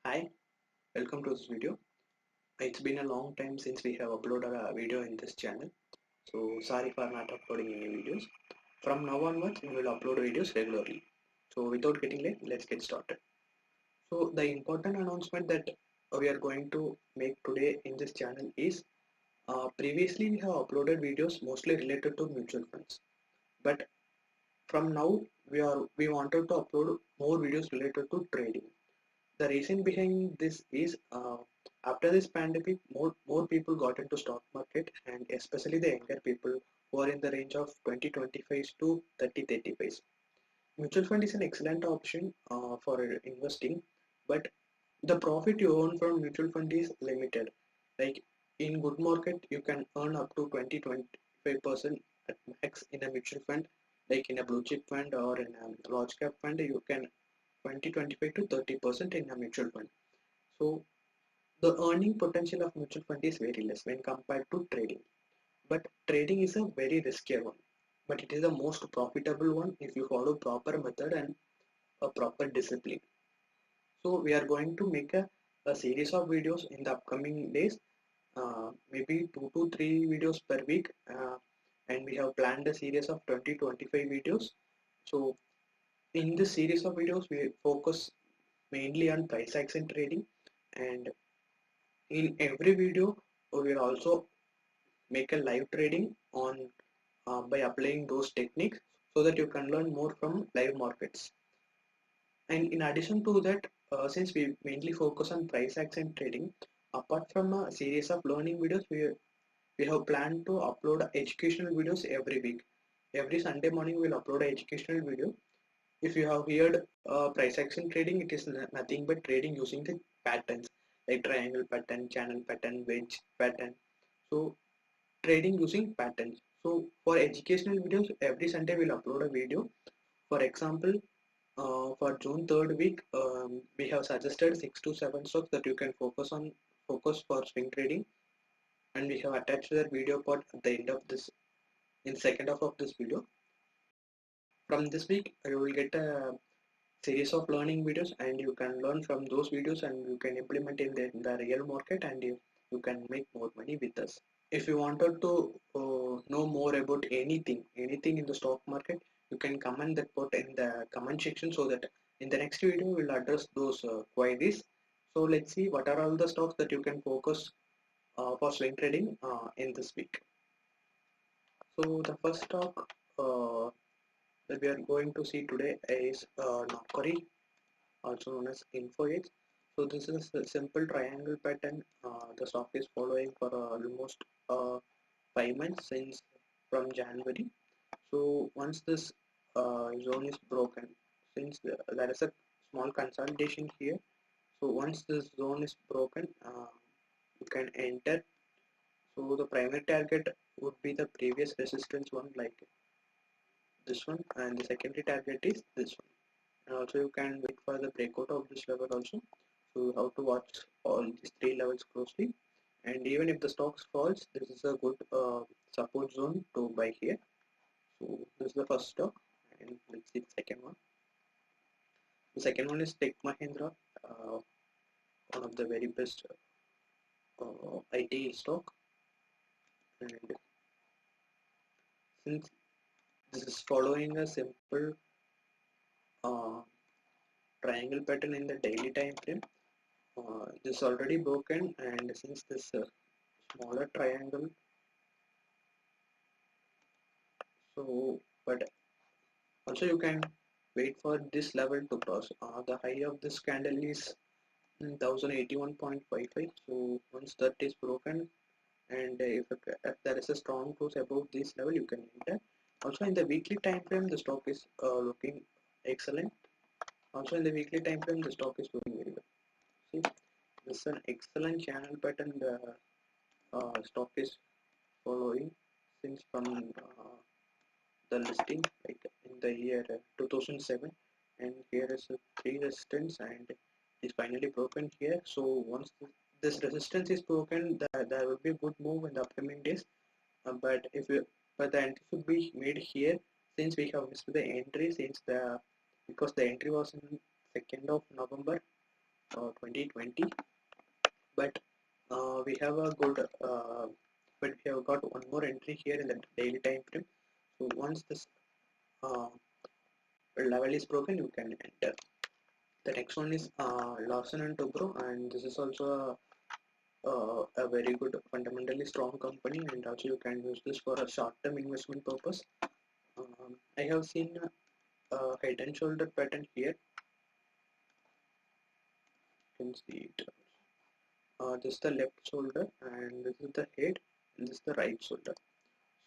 Hi, welcome to this video. It's been a long time since we have uploaded a video in this channel. So sorry for not uploading any videos. From now onwards, we will upload videos regularly. So without getting late, let's get started. So the important announcement that we are going to make today in this channel is previously we have uploaded videos mostly related to mutual funds. But from now we wanted to upload more videos related to trading. The reason behind this is after this pandemic, more people got into stock market, and especially the younger people who are in the range of 20-25 to 30-35. Mutual fund is an excellent option for investing, but the profit you earn from mutual fund is limited. Like in good market, you can earn up to 20-25% at max in a mutual fund. Like in a blue chip fund or in a large cap fund, you can 20-25 to 30% in a mutual fund. So the earning potential of mutual fund is very less when compared to trading. But trading is a very riskier one. But it is the most profitable one if you follow proper method and a proper discipline. So we are going to make a series of videos in the upcoming days, maybe 2 to 3 videos per week, and we have planned a series of 20-25 videos. So in this series of videos, we focus mainly on price action trading, and in every video we will also make a live trading on by applying those techniques so that you can learn more from live markets. And in addition to that, since we mainly focus on price action trading, apart from a series of learning videos, we have planned to upload educational videos every week. Every Sunday morning we'll upload an educational video. If you have heard price action trading, it is nothing but trading using the patterns like triangle pattern, channel pattern, wedge pattern. So trading using patterns. So for educational videos, every Sunday we'll upload a video. For example, for June 3rd week, we have suggested 6 to 7 stocks that you can focus for swing trading, and we have attached that video part at the end of this in second half of this video. From this week, you will get a series of learning videos, and you can learn from those videos and you can implement in the real market, and you can make more money with us. If you wanted to know more about anything in the stock market, you can comment that part in the comment section so that in the next video we'll address those queries. So let's see what are all the stocks that you can focus for swing trading in this week. So the first stock that we are going to see today is Naukri, also known as InfoX. So this is a simple triangle pattern. The stock is following for almost 5 months since from January. So once this zone is broken, since there is a small consolidation here, so once this zone is broken, you can enter. So the primary target would be the previous resistance one, like this one, and the secondary target is this one. And also you can wait for the breakout of this level also. So you have to watch all these three levels closely, and even if the stocks falls, this is a good support zone to buy here. So this is the first stock, and let's see the second one. The second one is Tech Mahindra, one of the very best IT stock, and since this is following a simple uh, triangle pattern in the daily time frame, this is already broken, and since this smaller triangle, so but also you can wait for this level to cross. The high of this candle is 1081.55. So once that is broken, and if there is a strong close above this level, you can enter. Also in the weekly time frame, the stock is looking excellent. Also in the weekly time frame, the stock is looking very well. See, this is an excellent channel pattern. The stock is following since from the listing, like in the year 2007, and here is a 3 resistance, and is finally broken here. So once this resistance is broken, there will be a good move in the upcoming days. But if you but the entry should be made here, since we have missed the entry, since the because the entry was in 2nd of November, 2020, but we have a good but we have got one more entry here in the daily time frame. So once this uh, level is broken, you can enter. The next one is Lawson and Tobro, and this is also a very good fundamentally strong company, and also you can use this for a short-term investment purpose. I have seen a head and shoulder pattern here. You can see it. This is the left shoulder, and this is the head, and this is the right shoulder.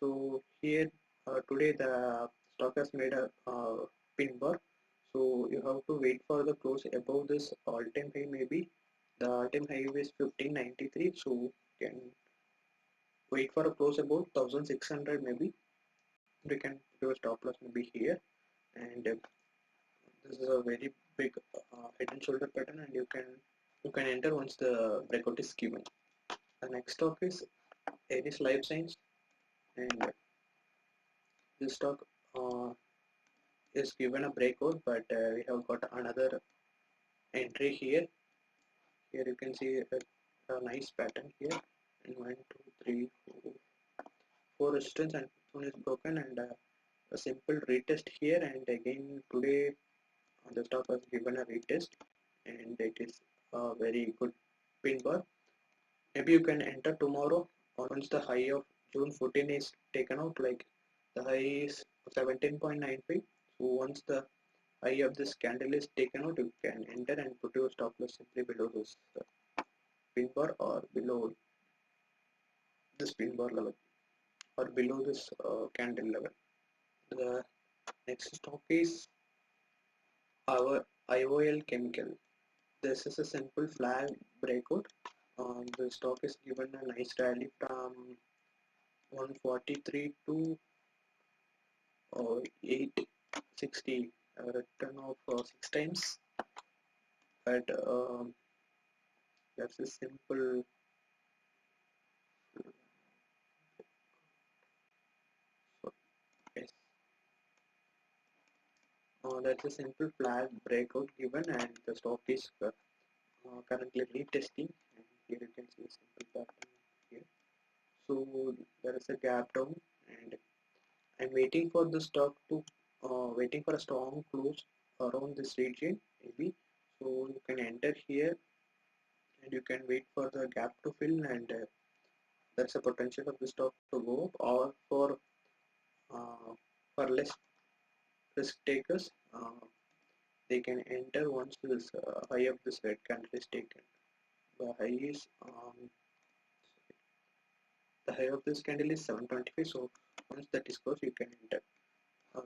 So here today the stock has made a pin bar. So you have to wait for the close above this all-time high. Maybe the all-time high is 1593. So you can wait for a close above 1600 maybe. We can do a stop loss maybe here, and this is a very big head and shoulder pattern, and you can enter once the breakout is given. The next stock is Aries Life Science, and this stock is given a breakout, but we have got another entry here. Here you can see a nice pattern here, and 1 2 3 4 resistance, and this one is broken, and a simple retest here, and again today the stock was given a retest, and it is a very good pin bar. Maybe you can enter tomorrow once the high of June 14 is taken out, like the high is 17.95. So once the high of this candle is taken out, you can enter and put your stop loss simply below this pin bar, or below this pin bar level, or below this candle level. The next stock is our IOL Chemical. This is a simple flag breakout. The stock is given a nice rally from 143 to 860, a return of 6 times. But that's a simple yes. That's a simple flag breakout given, and the stock is currently retesting. And here you can see a simple pattern here. So there is a gap down, and I'm waiting for the stock to waiting for a strong close around this region maybe. So you can enter here, and you can wait for the gap to fill, and there's a potential of the stock to go up, or uh, for less risk takers, they can enter once this high of this red candle is taken. The high is the high of this candle is 725. So once that is closed, you can enter.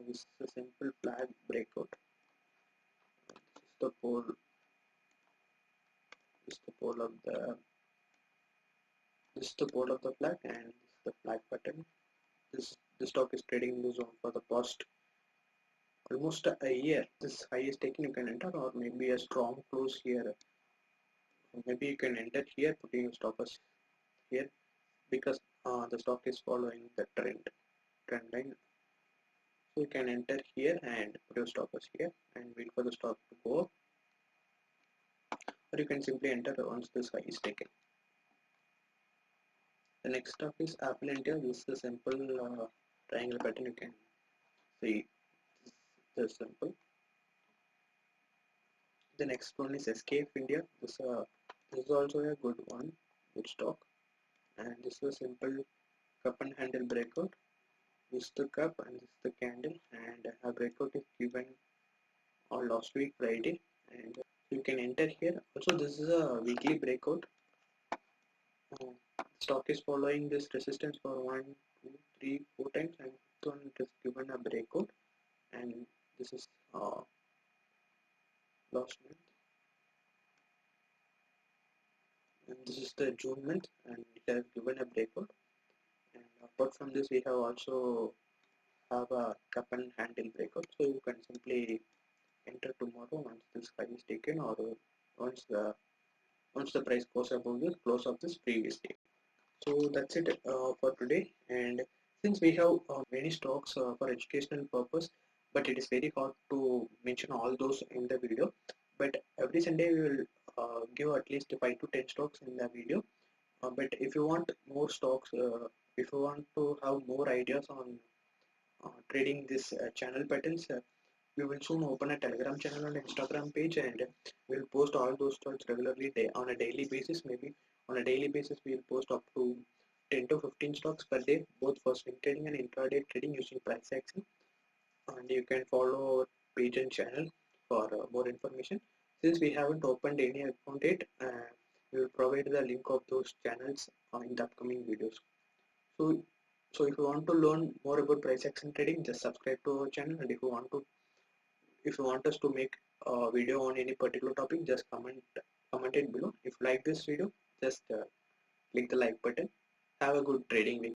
This is a simple flag breakout. This is the pole. This is the pole of the. This is the pole of the flag, and this is the flag pattern. This stock is trading in the zone for the past almost a year. This high is taken, you can enter, or maybe a strong close here. Maybe you can enter here, putting your stop loss here, because the stock is following the trend line. So you can enter here and put your stop loss here and wait for the stock to go up, or you can simply enter once this high is taken. The next stock is Apple India. This is a simple triangle pattern. You can see this is simple. The next one is Escape India. This is also a good one, good stock, and this is a simple cup and handle breakout. This is the cup and this is the candle, and a breakout is given on last week Friday, and you can enter here. Also, this is a weekly breakout. Stock is following this resistance for 1 2 3 4 times, and this one it is given a breakout, and this is last month, and this is the June month, and it has given a breakout. And apart from this, we have also have a cup and handle breakout, so you can simply enter tomorrow once this high is taken, or once the price goes above the close of this previous day. So that's it for today. And since we have many stocks for educational purpose, but it is very hard to mention all those in the video, but every Sunday we will give at least 5 to 10 stocks in the video. But if you want more stocks, if you want to have more ideas on trading this channel patterns, we will soon open a Telegram channel and Instagram page, and we'll post all those stocks regularly on a daily basis. Maybe on a daily basis we'll post up to 10 to 15 stocks per day, both for swing trading and intraday trading using price action. And you can follow our page and channel for more information. Since we haven't opened any account yet, we will provide the link of those channels in the upcoming videos. So, so if you want to learn more about price action trading, just subscribe to our channel. And if you want us to make a video on any particular topic, just comment it below. If you like this video, just click the like button. Have a good trading week.